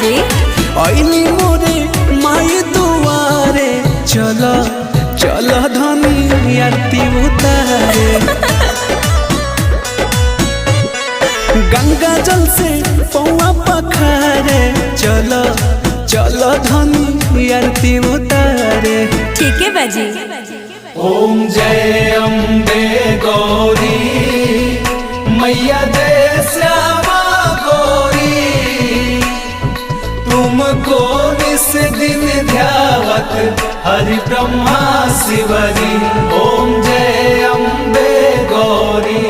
जी आईनी मोरे माई दुआरे, चलो चलो धनी आरती उतारे। गंगा जल से पौआ पखारे, चलो चलो धनी आरती उतारे। ठीक है बाजी। ओम जय अम्बे गौरी मैया जय श्यामा गौरी, तुमको निस दिन ध्यावत हरि ब्रह्मा शिवरी। ओम जय अम्बे गौरी।